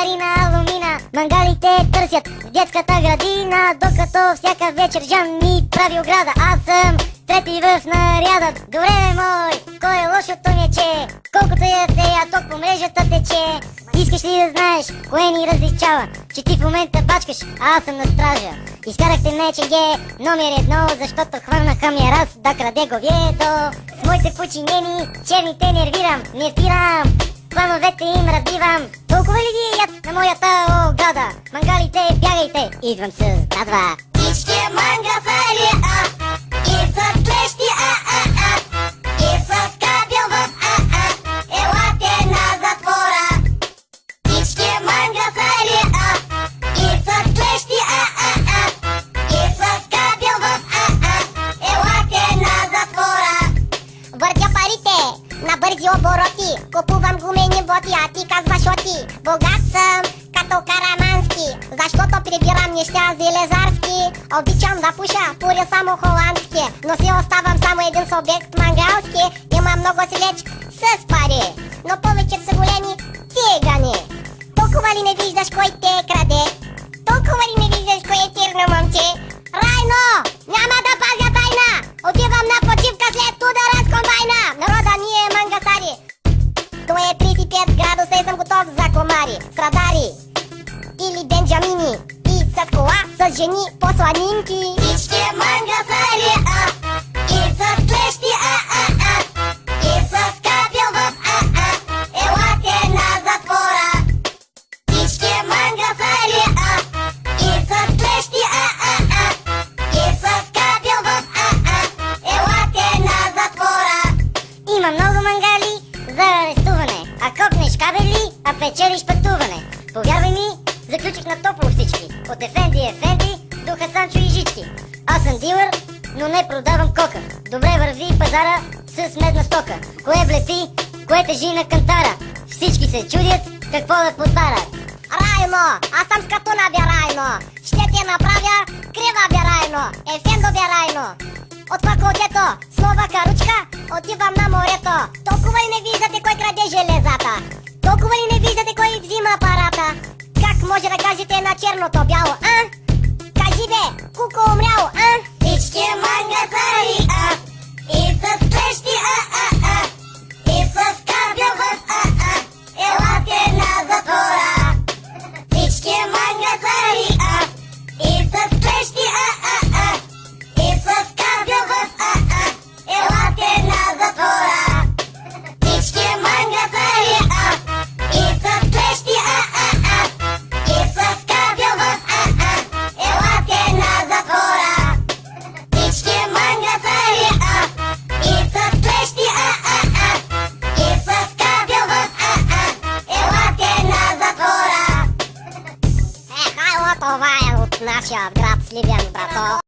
пари на алумина. Мангалите търсят в детската градина, докато всяка вечер Жан ми прави ограда. Аз съм трети в наряда. Добре, мой, кой е лошото ми е, че колкото я тея, ток по мрежата тече. Искаш ли да знаеш кое ни различава? Че ти в момента бачкаш, а аз съм на стража. Изкарахте МЧГ номер 1, защото хвърнаха ми раз да краде говедо. С моите подчинени черните нервирам, не спирам, плановете им разбивам. Толкова ли ги яд на моята ограда? Мангалите, бягайте, идвам с брадва. Всички мангасали, и с клещи, и с кабел в, елате на затвора. Всички мангасали, и с клещи, и с кабел в, елате на затвора. Въртя парите на бързи обороти, купувам гумени боти, а ти казваш оти. Богат съм като Карамански, защото прибирам неща зелезарски. Обичам да пуша, пуря само холандски, но си оставам само един субект мангалски. Има много силеч с пари, но повечето са големи тигани. Толкова ли не виждаш кой те краде? Толкова ли не виждаш кой е тирно момче? Райно, няма да пазя тайна, отивам на почивка след удара с комбайна. Народа ни е мангасари, то е 35 градуса и съм готов за комари, страдари или бенджамини, и с кола, с жени по-сладинки. Всички мангасали, и с клещи, и с кабел в, елате на затвора. Всички мангасали, и с клещи, и с кабел в, елате на затвора. Има много мангали за арестуване, а копнеш кабели, а печелиш пътуване. Повярвай ми, заключих на топло всички, от Ефенди до Хасанчо и Жички. Аз съм дилър, но не продавам кока. Добре върви пазара с медна стока. Кое блести, кое тежи на кантара. Всички се чудят какво да подбарат. Райно, аз съм с катуна, бе Райно. Ще те направя крива, бе Райно. Ефендо, бе Райно. От факултето, слова каручка, отивам на морето. Толкова ли не виждате кой краде железата? Толкова ли не виждате кой взима апарата? Как може да кажете на черното бяло, а? Кажи бе, куко умряло, а? Всички мангасари, и с клещи, и с кабел в, елате на затвора. Всички мангасари, и с клещи, и с кабел в, елате на затвора. Всички мангасари, и с клещи, и с кабел в, елате на затвора. Всички мангасари, и с клещи, и с кабел в, елате на затвора. Хайло, това е от нашия град Сливен, брато.